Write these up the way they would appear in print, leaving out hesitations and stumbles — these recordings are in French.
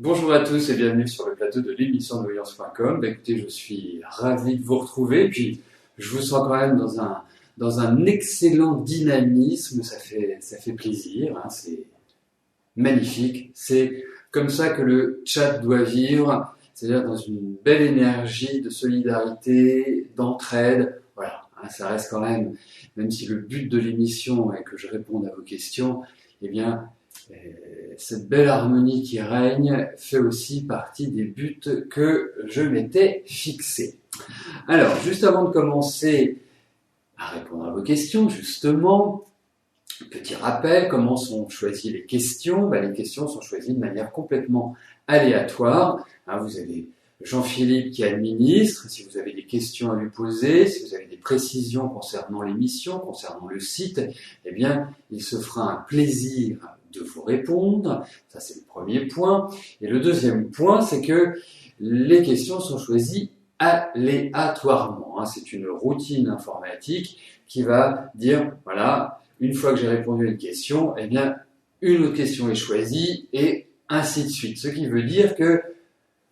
Bonjour à tous et bienvenue sur le plateau de l'émission de voyance.com. Écoutez, je suis ravi de vous retrouver et puis je vous sens quand même dans un excellent dynamisme, ça fait plaisir, hein, c'est magnifique. C'est comme ça que le chat doit vivre, c'est-à-dire dans une belle énergie de solidarité, d'entraide. Voilà, hein, ça reste quand même si le but de l'émission est que je réponde à vos questions, eh bien, cette belle harmonie qui règne fait aussi partie des buts que je m'étais fixés. Alors, juste avant de commencer à répondre à vos questions, justement, petit rappel, comment sont choisies les questions? Les questions sont choisies de manière complètement aléatoire. Vous avez Jean-Philippe qui administre, si vous avez des questions à lui poser, si vous avez des précisions concernant l'émission, concernant le site, eh bien, il se fera un plaisir de vous répondre. Ça, c'est le premier point. Et le deuxième point, c'est que les questions sont choisies aléatoirement. C'est une routine informatique qui va dire, voilà, une fois que j'ai répondu à une question, eh bien, une autre question est choisie et ainsi de suite. Ce qui veut dire que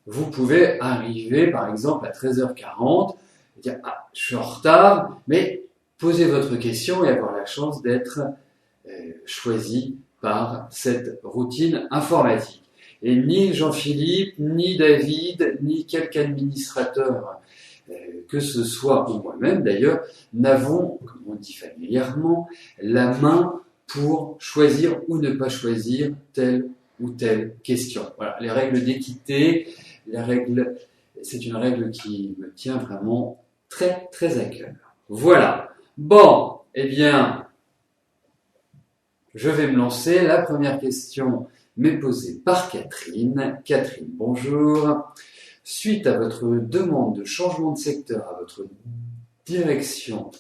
vous pouvez arriver, par exemple, à 13h40 et dire, je suis en retard, mais posez votre question et avoir la chance d'être choisi par cette routine informatique. Et ni Jean-Philippe, ni David, ni quelque administrateur que ce soit, ou moi-même d'ailleurs, n'avons, comme on dit familièrement, la main pour choisir ou ne pas choisir telle ou telle question. Voilà, les règles d'équité, c'est une règle qui me tient vraiment très très à cœur. Voilà. Bon, eh bien, je vais me lancer. La première question m'est posée par Catherine. Catherine, bonjour. Suite à votre demande de changement de secteur à votre direction,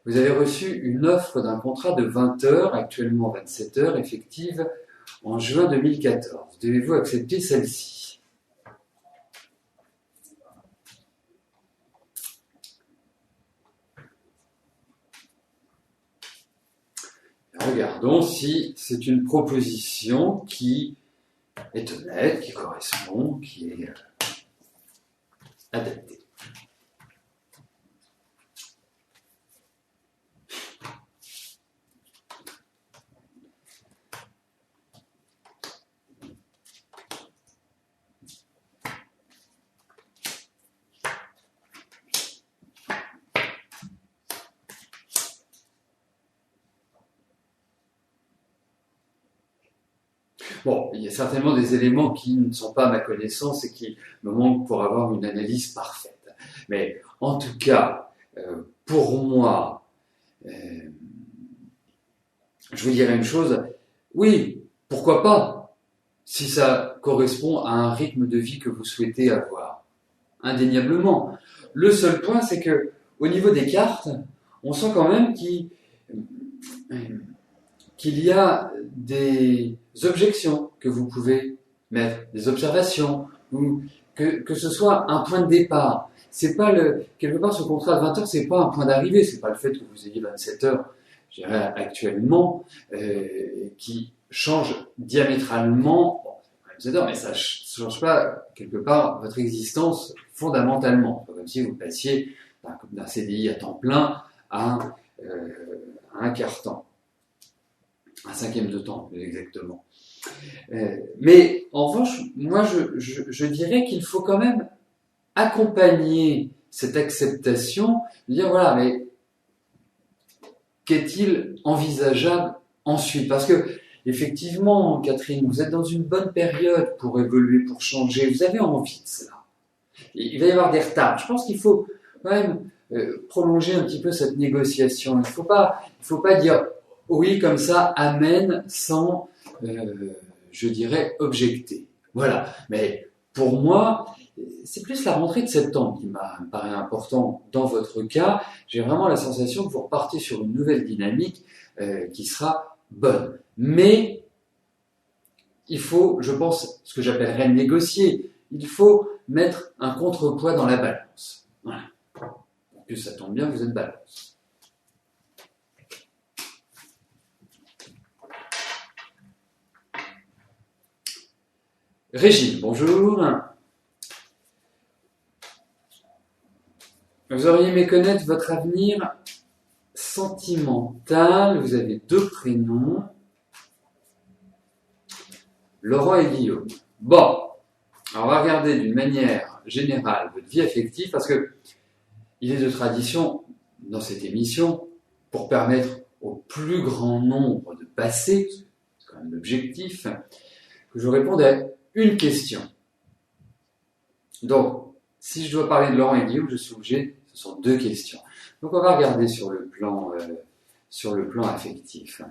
vous avez reçu une offre d'un contrat de 20 heures, actuellement 27 heures, effective en juin 2014. Devez-vous accepter celle-ci? Regardons si c'est une proposition qui est honnête, qui correspond, qui est adaptée. Bon, il y a certainement des éléments qui ne sont pas à ma connaissance et qui me manquent pour avoir une analyse parfaite. Mais en tout cas, pour moi, je vous dirais une chose, oui, pourquoi pas, si ça correspond à un rythme de vie que vous souhaitez avoir, indéniablement. Le seul point, c'est que au niveau des cartes, on sent quand même qu'il y a des objections que vous pouvez mettre, des observations, ou que ce soit un point de départ. C'est pas quelque part, ce contrat de 20 heures, c'est pas un point d'arrivée, c'est pas le fait que vous ayez 27 heures, je dirais, actuellement, qui change diamétralement, bon, 27 heures, mais ça change pas, quelque part, votre existence fondamentalement. C'est pas comme si vous passiez d'un CDI à temps plein à un quart-temps. Un cinquième de temps, exactement. Mais en revanche, moi, je dirais qu'il faut quand même accompagner cette acceptation, dire voilà, mais qu'est-il envisageable ensuite? Parce que, effectivement, Catherine, vous êtes dans une bonne période pour évoluer, pour changer, vous avez envie de cela. Il va y avoir des retards. Je pense qu'il faut quand même prolonger un petit peu cette négociation. Il ne faut pas dire oui, comme ça, amen, sans, je dirais, objecter. Voilà. Mais pour moi, c'est plus la rentrée de septembre qui me paraît important dans votre cas. J'ai vraiment la sensation que vous repartez sur une nouvelle dynamique qui sera bonne. Mais il faut, je pense, ce que j'appellerais négocier. Il faut mettre un contrepoids dans la balance. Voilà. En plus, ça tombe bien, vous êtes balance. Régine, bonjour. Vous auriez aimé connaître votre avenir sentimental. Vous avez 2 prénoms, Laurent et Guillaume. Bon, alors on va regarder d'une manière générale votre vie affective parce que il est de tradition dans cette émission pour permettre au plus grand nombre de passer, c'est quand même l'objectif, que je réponde à une question. Donc, si je dois parler de Laurent et Guillaume, je suis obligé, ce sont 2 questions. Donc on va regarder sur le plan affectif.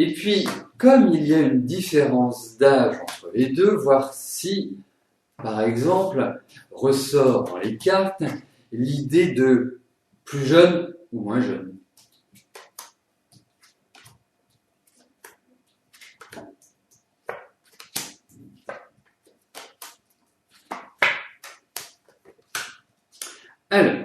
Et puis, comme il y a une différence d'âge entre les deux, voir si, par exemple, ressort dans les cartes l'idée de plus jeune ou moins jeune. Alors,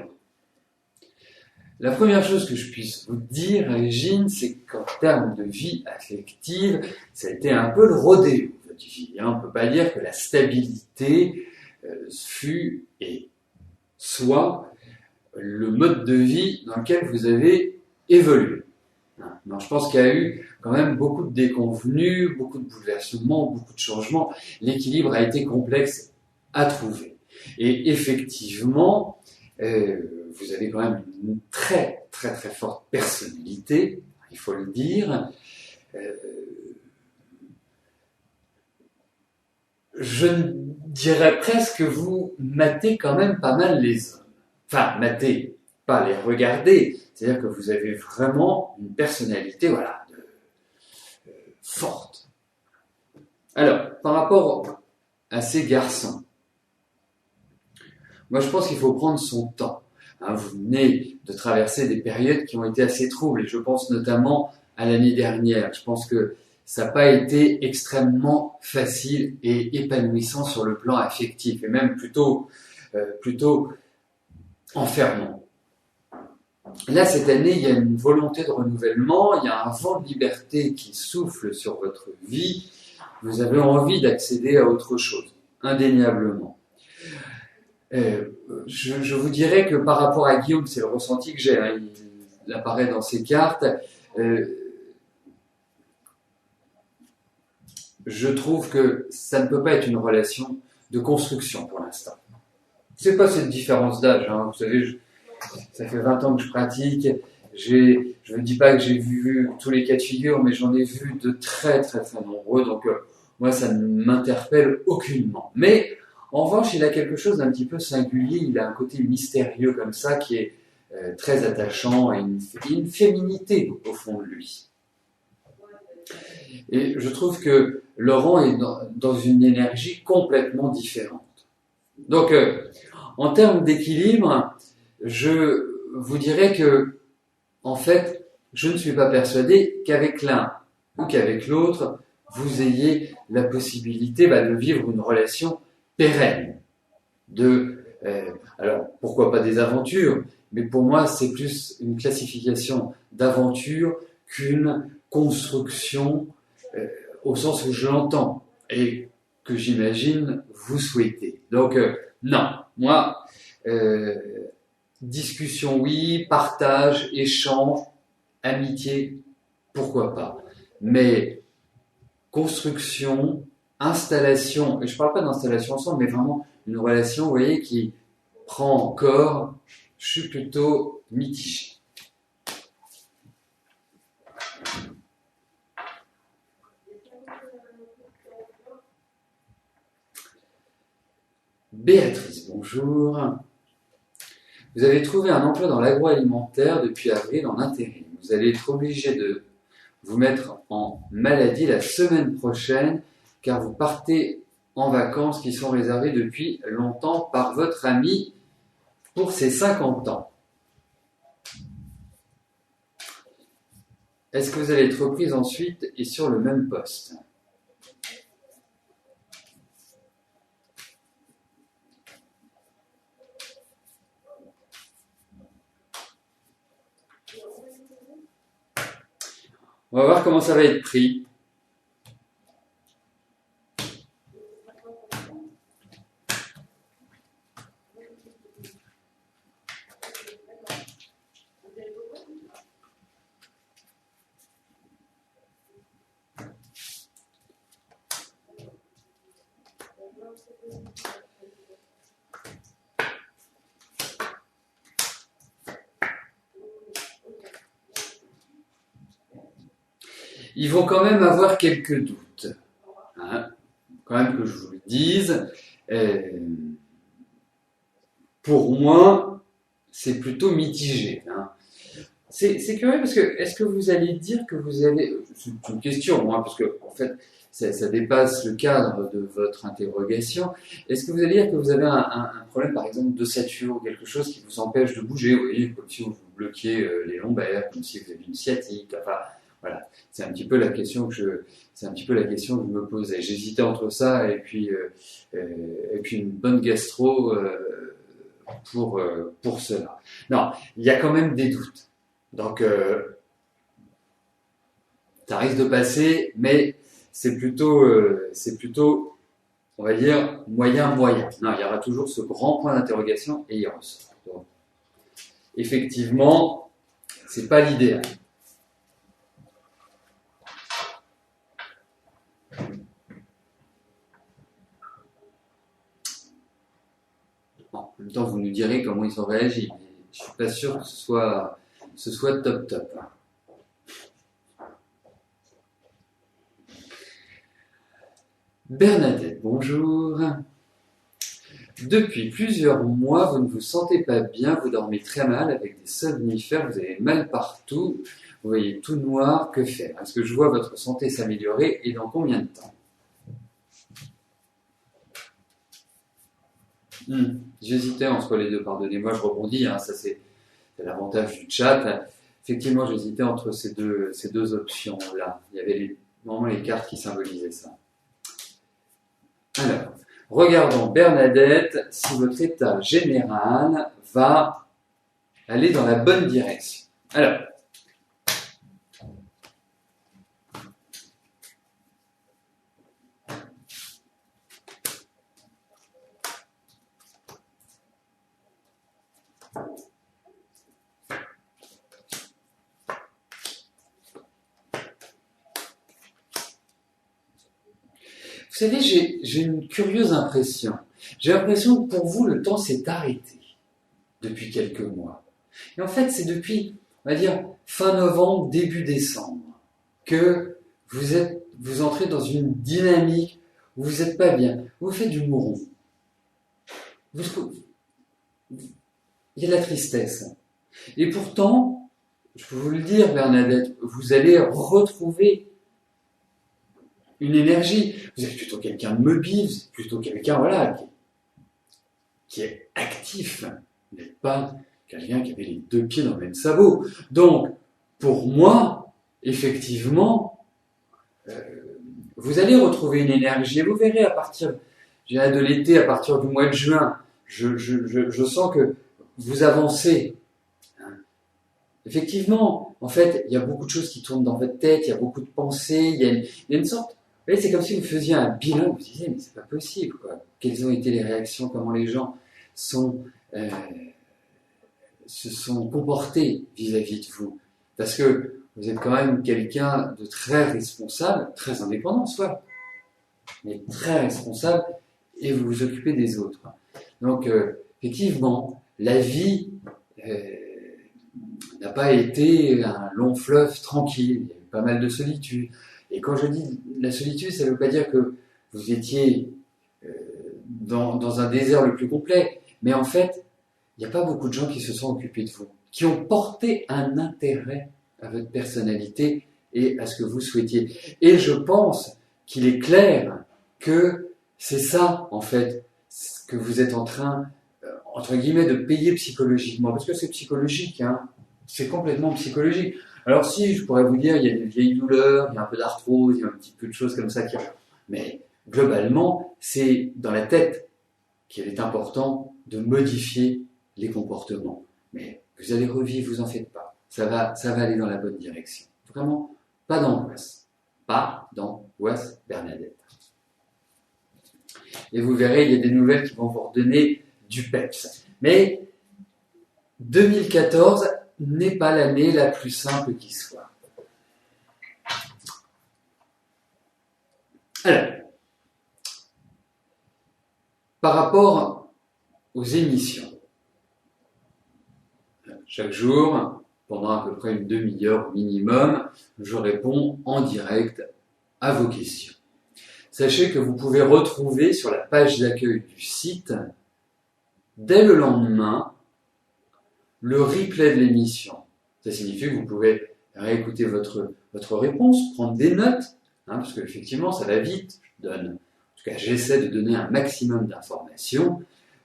la première chose que je puisse vous dire, Régine, c'est qu'en termes de vie affective, ça a été un peu le rodéo, votre vie. On ne peut pas dire que la stabilité fut et soit le mode de vie dans lequel vous avez évolué. Non, je pense qu'il y a eu quand même beaucoup de déconvenues, beaucoup de bouleversements, beaucoup de changements. L'équilibre a été complexe à trouver. Et effectivement, vous avez quand même une très très très forte personnalité, il faut le dire. Je dirais presque que vous matez quand même pas mal les hommes. Enfin, matez, pas les regarder. C'est-à-dire que vous avez vraiment une personnalité, voilà, forte. Alors, par rapport à ces garçons, moi je pense qu'il faut prendre son temps. Vous venez de traverser des périodes qui ont été assez troubles, et je pense notamment à l'année dernière. Je pense que ça n'a pas été extrêmement facile et épanouissant sur le plan affectif, et même plutôt enfermant. Là, cette année, il y a une volonté de renouvellement, il y a un vent de liberté qui souffle sur votre vie. Vous avez envie d'accéder à autre chose, indéniablement. Je vous dirais que par rapport à Guillaume, c'est le ressenti que j'ai, il apparaît dans ses cartes. Je trouve que ça ne peut pas être une relation de construction pour l'instant. C'est pas cette différence d'âge, vous savez, ça fait 20 ans que je pratique. Je ne dis pas que j'ai vu tous les cas de figure, mais j'en ai vu de très très très nombreux. Donc moi, ça ne m'interpelle aucunement. Mais en revanche, il a quelque chose d'un petit peu singulier. Il a un côté mystérieux comme ça qui est très attachant et une féminité au fond de lui. Et je trouve que Laurent est dans une énergie complètement différente. Donc, en termes d'équilibre, je vous dirais que, en fait, je ne suis pas persuadé qu'avec l'un ou qu'avec l'autre, vous ayez la possibilité de vivre une relation pérenne. Alors, pourquoi pas des aventures, mais pour moi, c'est plus une classification d'aventure qu'une construction au sens où je l'entends et que j'imagine vous souhaitez. Donc, non, moi, discussion oui, partage, échange, amitié, pourquoi pas. Mais construction, installation, et je ne parle pas d'installation ensemble, mais vraiment une relation, vous voyez, qui prend corps, je suis plutôt mitigé. Béatrice, bonjour. Vous avez trouvé un emploi dans l'agroalimentaire depuis avril en intérim. Vous allez être obligé de vous mettre en maladie la semaine prochaine car vous partez en vacances qui sont réservées depuis longtemps par votre ami pour ses 50 ans. Est-ce que vous allez être reprise ensuite et sur le même poste ? On va voir comment ça va être pris. Ils vont quand même avoir quelques doutes. Hein, quand même que je vous le dise. Pour moi, c'est plutôt mitigé. Hein. C'est curieux parce que, est-ce que vous allez dire que vous avez... C'est une question, moi, parce que, en fait, ça dépasse le cadre de votre interrogation. Est-ce que vous allez dire que vous avez un problème, par exemple, d'ossature ou quelque chose qui vous empêche de bouger? Vous voyez, comme si vous bloquiez les lombaires, comme si vous aviez une sciatique, enfin... Voilà, c'est un petit peu la question que je me posais. J'hésitais entre ça et puis une bonne gastro pour cela. Non, il y a quand même des doutes. Donc ça risque de passer, mais c'est plutôt, on va dire moyen. Non, il y aura toujours ce grand point d'interrogation et il ressort. Donc, effectivement, c'est pas l'idéal. Bon, en même temps, vous nous direz comment ils ont réagi, mais je suis pas sûr que ce soit top. Bernadette, bonjour. Depuis plusieurs mois, vous ne vous sentez pas bien, vous dormez très mal avec des somnifères, vous avez mal partout, vous voyez tout noir, que faire? Est-ce que je vois votre santé s'améliorer et dans combien de temps? J'hésitais entre les deux, pardonnez-moi, je rebondis, hein, ça c'est l'avantage du chat. Effectivement, j'hésitais entre ces deux options-là. Il y avait normalement les cartes qui symbolisaient ça. Alors, regardons Bernadette, si votre état général va aller dans la bonne direction. Alors, vous savez, j'ai une curieuse impression. J'ai l'impression que pour vous, le temps s'est arrêté depuis quelques mois. Et en fait, c'est depuis, on va dire, fin novembre, début décembre, que vous entrez dans une dynamique où vous n'êtes pas bien. Vous faites du mouron. Il y a de la tristesse. Et pourtant, je peux vous le dire, Bernadette, vous allez retrouver une énergie. Vous êtes plutôt quelqu'un de mobile, vous êtes plutôt quelqu'un, voilà, qui est actif. Vous n'êtes pas quelqu'un qui avait les deux pieds dans le même sabot. Donc, pour moi, effectivement, vous allez retrouver une énergie. Et vous verrez à partir de l'été, à partir du mois de juin, je sens que vous avancez. Effectivement, en fait, il y a beaucoup de choses qui tournent dans votre tête, il y a beaucoup de pensées, il y a une sorte... Vous voyez, c'est comme si vous faisiez un bilan, vous disiez, mais c'est pas possible, quoi. Quelles ont été les réactions, comment les gens se sont comportés vis-à-vis de vous. Parce que vous êtes quand même quelqu'un de très responsable, très indépendant, soit, mais très responsable, et vous vous occupez des autres. Donc, effectivement, la vie n'a pas été un long fleuve tranquille. Il y a eu pas mal de solitude. Et quand je dis la solitude, ça ne veut pas dire que vous étiez dans un désert le plus complet. Mais en fait, il n'y a pas beaucoup de gens qui se sont occupés de vous, qui ont porté un intérêt à votre personnalité et à ce que vous souhaitiez. Et je pense qu'il est clair que c'est ça, en fait, ce que vous êtes en train, entre guillemets, de payer psychologiquement. Parce que c'est psychologique, hein. C'est complètement psychologique. Alors si, je pourrais vous dire, il y a des vieilles douleurs, il y a un peu d'arthrose, il y a un petit peu de choses comme ça. Mais globalement, c'est dans la tête qu'il est important de modifier les comportements. Mais vous allez revivre, vous en faites pas. Ça va aller dans la bonne direction. Vraiment, Pas d'angoisse. Pas d'angoisse, Bernadette. Et vous verrez, il y a des nouvelles qui vont vous redonner du peps. Mais 2014 n'est pas l'année la plus simple qui soit. Alors, par rapport aux émissions, chaque jour, pendant à peu près une demi-heure minimum, je réponds en direct à vos questions. Sachez que vous pouvez retrouver sur la page d'accueil du site, dès le lendemain, le replay de l'émission. Ça signifie que vous pouvez réécouter votre réponse, prendre des notes, parce qu'effectivement, ça va vite. En tout cas, j'essaie de donner un maximum d'informations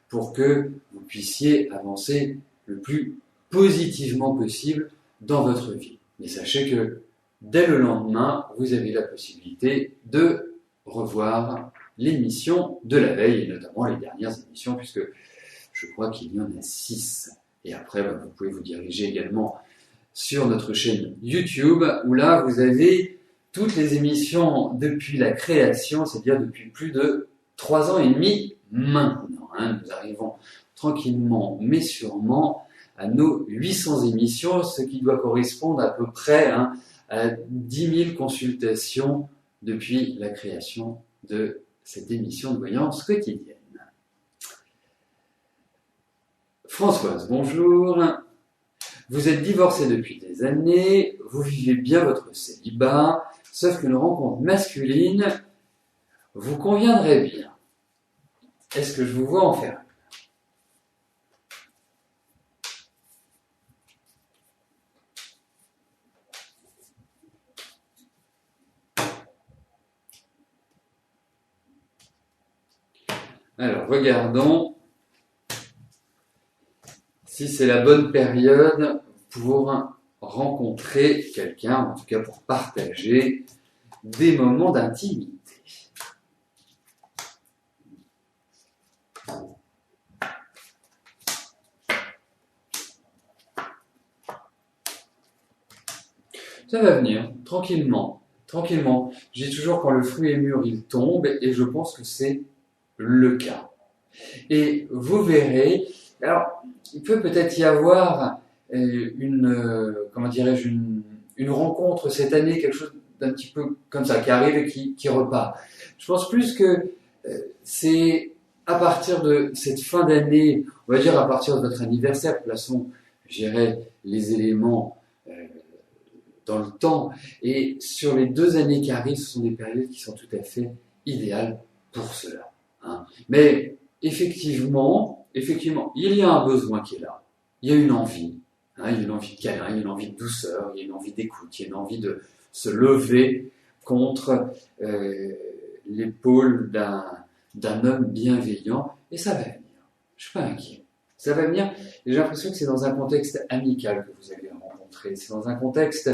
pour que vous puissiez avancer le plus positivement possible dans votre vie. Mais sachez que dès le lendemain, vous avez la possibilité de revoir l'émission de la veille, et notamment les dernières émissions, puisque je crois qu'il y en a 6. Et après, vous pouvez vous diriger également sur notre chaîne YouTube, où là, vous avez toutes les émissions depuis la création, c'est-à-dire depuis plus de 3 ans et demi maintenant. Nous arrivons tranquillement, mais sûrement, à nos 800 émissions, ce qui doit correspondre à peu près à 10 000 consultations depuis la création de cette émission de voyance quotidienne. Françoise, bonjour. Vous êtes divorcée depuis des années, vous vivez bien votre célibat, sauf qu'une rencontre masculine vous conviendrait bien. Est-ce que je vous vois en faire? Alors, regardons si c'est la bonne période pour rencontrer quelqu'un, en tout cas pour partager des moments d'intimité. Ça va venir, tranquillement, tranquillement. Je dis toujours quand le fruit est mûr, il tombe, et je pense que c'est le cas. Et vous verrez, alors, il peut peut-être y avoir une rencontre cette année, quelque chose d'un petit peu comme ça, qui arrive et qui repart. Je pense plus que c'est à partir de cette fin d'année, on va dire à partir de votre anniversaire, plaçons, je dirais, les éléments dans le temps, et sur les 2 années qui arrivent, ce sont des périodes qui sont tout à fait idéales pour cela. Mais effectivement, il y a un besoin qui est là. Il y a une envie. Il y a une envie de câlin, il y a une envie de douceur, il y a une envie d'écoute, il y a une envie de se lever contre l'épaule d'un homme bienveillant. Et ça va venir. Je ne suis pas inquiet. Ça va venir. Et j'ai l'impression que c'est dans un contexte amical que vous allez rencontrer. C'est dans un contexte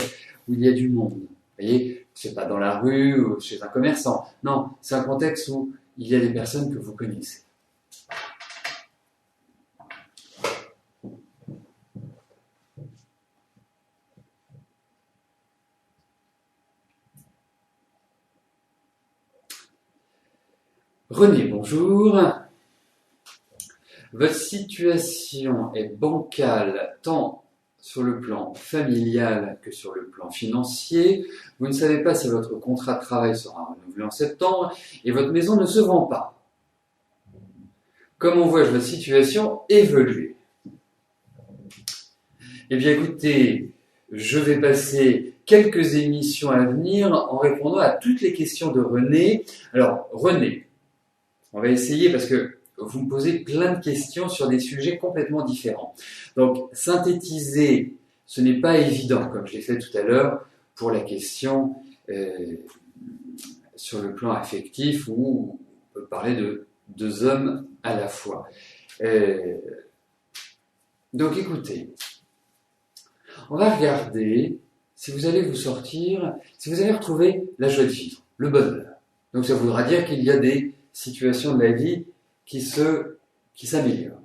où il y a du monde. Vous voyez, c'est pas dans la rue ou chez un commerçant. Non, c'est un contexte où il y a des personnes que vous connaissez. René, bonjour. Votre situation est bancale tant sur le plan familial que sur le plan financier. Vous ne savez pas si votre contrat de travail sera renouvelé en septembre et votre maison ne se vend pas. Comment vois-je votre situation évoluer? Eh bien écoutez, je vais passer quelques émissions à venir en répondant à toutes les questions de René. Alors René, on va essayer parce que vous me posez plein de questions sur des sujets complètement différents. Donc, synthétiser, ce n'est pas évident, comme je l'ai fait tout à l'heure, pour la question sur le plan affectif où on peut parler de 2 hommes à la fois. Donc, écoutez, on va regarder si vous allez vous sortir, si vous allez retrouver la joie de vivre, le bonheur. Donc, ça voudra dire qu'il y a des situations de la vie qui s'améliorent.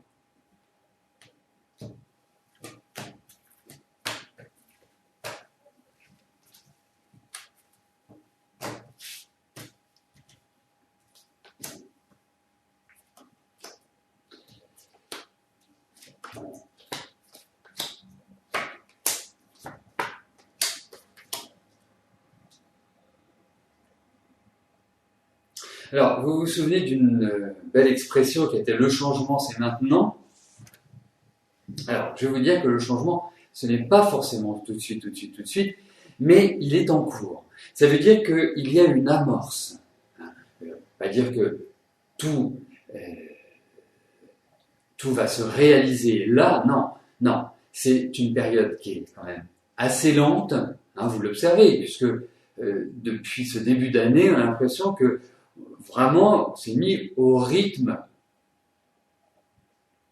Alors, vous vous souvenez d'une belle expression qui était le changement, c'est maintenant. Alors, je vais vous dire que le changement, ce n'est pas forcément tout de suite, mais il est en cours. Ça veut dire qu'il y a une amorce. Pas dire que tout, euh, tout va se réaliser là, non. C'est une période qui est quand même assez lente, hein, vous l'observez, puisque depuis ce début d'année, on a l'impression que vraiment, c'est mis au rythme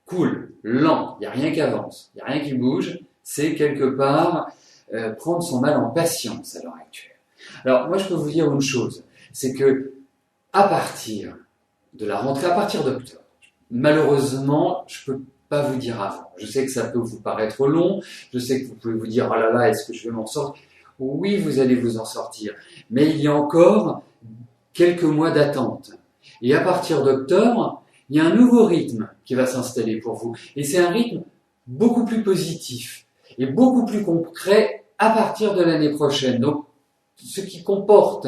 cool, lent, il n'y a rien qui avance, il n'y a rien qui bouge, c'est quelque part prendre son mal en patience à l'heure actuelle. Alors, moi, je peux vous dire une chose, c'est que à partir de la rentrée, à partir d'octobre, malheureusement, je ne peux pas vous dire avant. Je sais que ça peut vous paraître long, je sais que vous pouvez vous dire, oh là là, est-ce que je vais m'en sortir? Oui, vous allez vous en sortir, mais il y a encore quelques mois d'attente. Et à partir d'octobre, il y a un nouveau rythme qui va s'installer pour vous. Et c'est un rythme beaucoup plus positif et beaucoup plus concret à partir de l'année prochaine. Donc, ce qui comporte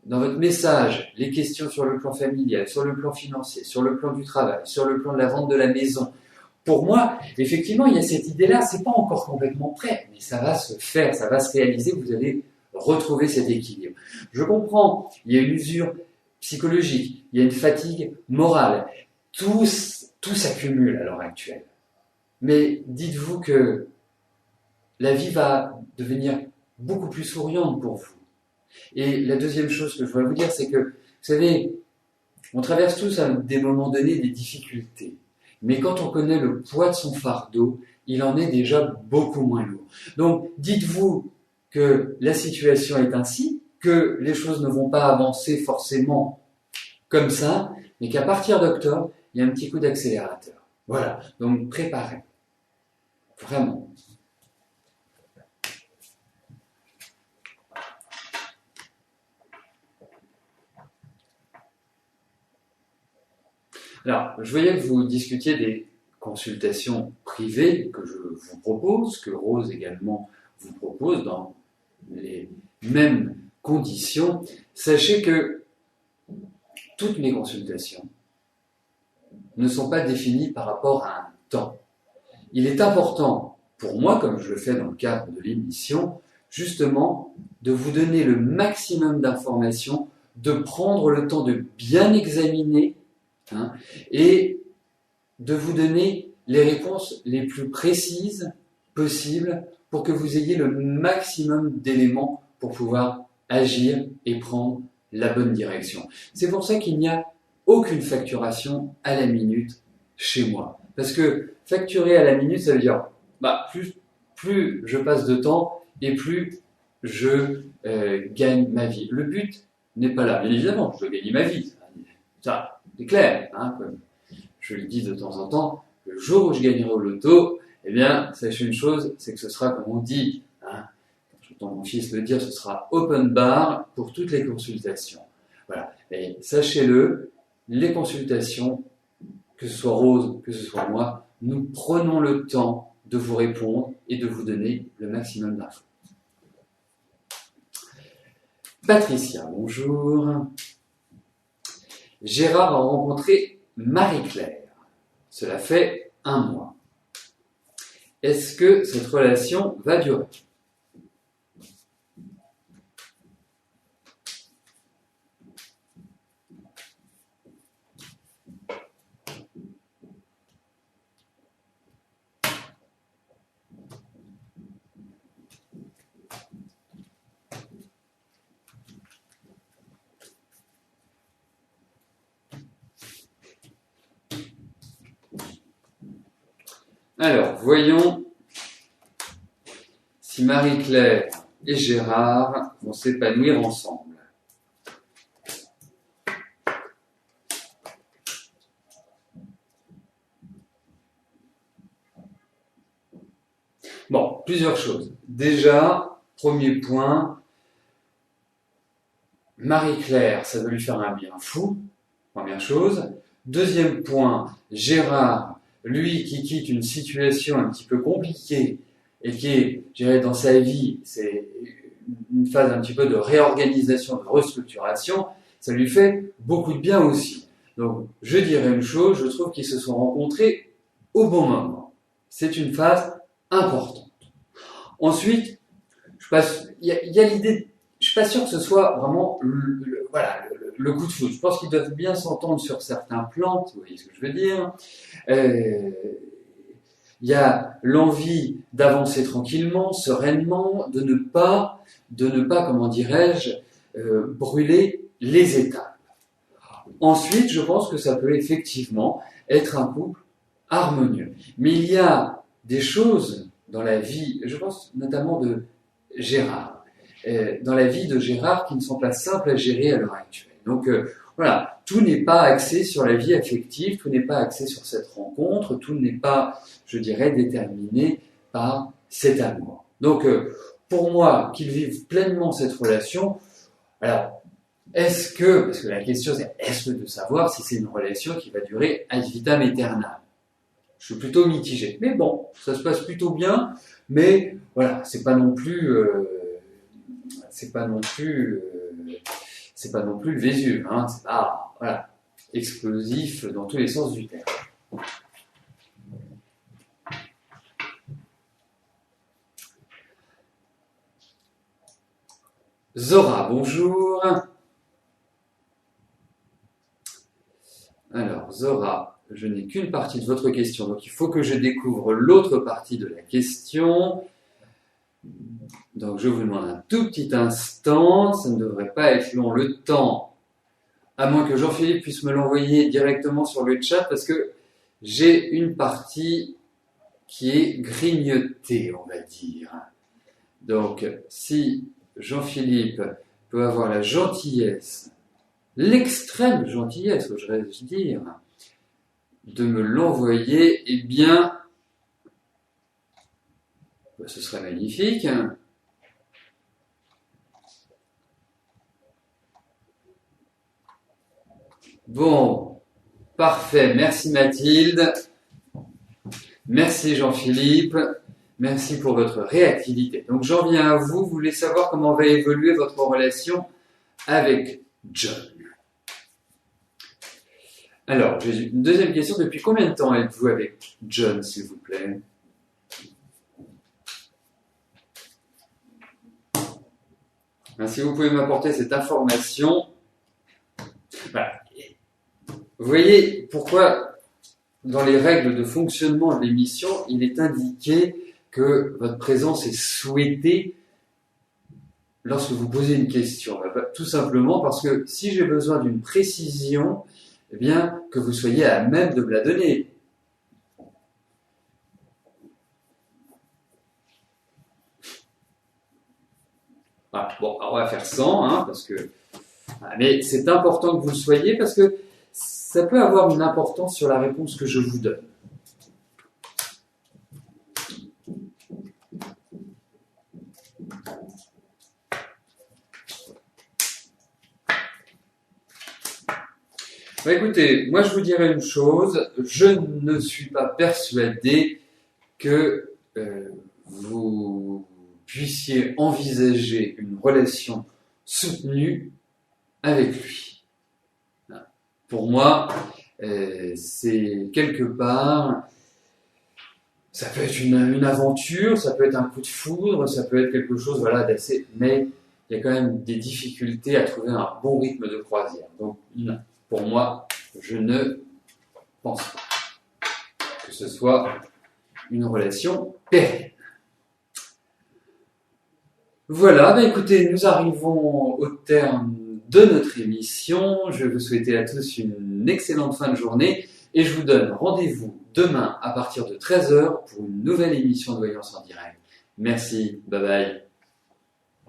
dans votre message les questions sur le plan familial, sur le plan financier, sur le plan du travail, sur le plan de la vente de la maison, pour moi, effectivement, il y a cette idée-là, c'est pas encore complètement prêt, mais ça va se faire, ça va se réaliser, vous allez retrouver cet équilibre. Je comprends, il y a une usure psychologique, il y a une fatigue morale, tout s'accumule à l'heure actuelle. Mais dites-vous que la vie va devenir beaucoup plus souriante pour vous. Et la deuxième chose que je voudrais vous dire, c'est que, vous savez, on traverse tous à des moments donnés des difficultés. Mais quand on connaît le poids de son fardeau, il en est déjà beaucoup moins lourd. Donc, dites-vous que la situation est ainsi, que les choses ne vont pas avancer forcément comme ça, mais qu'à partir d'octobre, il y a un petit coup d'accélérateur. Voilà, donc préparez. Vraiment. Alors, je voyais que vous discutiez des consultations privées que je vous propose, que Rose également vous propose dans les mêmes conditions. Sachez que toutes mes consultations ne sont pas définies par rapport à un temps. Il est important pour moi, comme je le fais dans le cadre de l'émission, justement de vous donner le maximum d'informations, de prendre le temps de bien examiner et de vous donner les réponses les plus précises possibles pour que vous ayez le maximum d'éléments pour pouvoir agir et prendre la bonne direction. C'est pour ça qu'il n'y a aucune facturation à la minute chez moi. Parce que facturer à la minute, ça veut dire plus je passe de temps et plus je gagne ma vie. Le but n'est pas là. Bien évidemment, je veux gagner ma vie. Ça, c'est clair, hein, comme je le dis de temps en temps, le jour où je gagnerai au loto, eh bien, sachez une chose, c'est que ce sera, comme on dit, hein, quand j'entends mon fils le dire, ce sera open bar pour toutes les consultations. Voilà. Et sachez-le, les consultations, que ce soit Rose, que ce soit moi, nous prenons le temps de vous répondre et de vous donner le maximum d'infos. Patricia, bonjour. Gérard a rencontré Marie-Claire. Cela fait 1 mois. Est-ce que cette relation va durer? Alors, voyons si Marie-Claire et Gérard vont s'épanouir ensemble. Bon, plusieurs choses. Déjà, premier point, Marie-Claire, ça va lui faire un bien fou, première chose. Deuxième point, Gérard, lui qui quitte une situation un petit peu compliquée et qui est, je dirais, dans sa vie, c'est une phase un petit peu de réorganisation, de restructuration, ça lui fait beaucoup de bien aussi. Donc, je dirais une chose, je trouve qu'ils se sont rencontrés au bon moment. C'est une phase importante. Ensuite, il y a l'idée, je suis pas sûr que ce soit vraiment le coup de foudre. Je pense qu'ils doivent bien s'entendre sur certains plans, vous voyez ce que je veux dire. Il y a l'envie d'avancer tranquillement, sereinement, de ne pas, comment dirais-je, brûler les étapes. Ensuite, je pense que ça peut effectivement être un couple harmonieux. Mais il y a des choses dans la vie, je pense notamment de Gérard, dans la vie de Gérard qui ne sont pas simples à gérer à l'heure actuelle. Donc voilà, tout n'est pas axé sur la vie affective, tout n'est pas axé sur cette rencontre, tout n'est pas, je dirais, déterminé par cet amour. Donc pour moi, qu'ils vivent pleinement cette relation, alors parce que la question c'est, est-ce de savoir si c'est une relation qui va durer ad vitam aeternam? Je suis plutôt mitigé. Mais bon, ça se passe plutôt bien, mais voilà, c'est pas non plus le Vésuve, hein. C'est pas, voilà, explosif dans tous les sens du terme. Zora, bonjour. Alors, Zora, je n'ai qu'une partie de votre question, donc il faut que je découvre l'autre partie de la question. Donc, je vous demande un tout petit instant, ça ne devrait pas être long le temps, à moins que Jean-Philippe puisse me l'envoyer directement sur le chat, parce que j'ai une partie qui est grignotée, on va dire. Donc, si Jean-Philippe peut avoir la gentillesse, l'extrême gentillesse, oserais-je dire, de me l'envoyer, eh bien, ce serait magnifique. Bon, parfait. Merci Mathilde. Merci Jean-Philippe. Merci pour votre réactivité. Donc j'en viens à vous. Vous voulez savoir comment va évoluer votre relation avec John. Alors, j'ai une deuxième question. Depuis combien de temps êtes-vous avec John, s'il vous plaît? Si vous pouvez m'apporter cette information. Voilà. Vous voyez pourquoi, dans les règles de fonctionnement de l'émission, il est indiqué que votre présence est souhaitée lorsque vous posez une question. Tout simplement parce que si j'ai besoin d'une précision, eh bien, que vous soyez à même de me la donner. Voilà. Bon, on va faire 100, hein, parce que... Mais c'est important que vous le soyez parce que ça peut avoir une importance sur la réponse que je vous donne. Bah écoutez, moi je vous dirais une chose, je ne suis pas persuadé que vous puissiez envisager une relation soutenue avec lui. Pour moi, c'est quelque part, ça peut être une aventure, ça peut être un coup de foudre, ça peut être quelque chose voilà, d'assez... Mais il y a quand même des difficultés à trouver un bon rythme de croisière. Donc, pour moi, je ne pense pas que ce soit une relation pérenne. Voilà, bah écoutez, nous arrivons au terme de notre émission. Je vais vous souhaiter à tous une excellente fin de journée et je vous donne rendez-vous demain à partir de 13h pour une nouvelle émission de Voyance en direct. Merci, bye bye.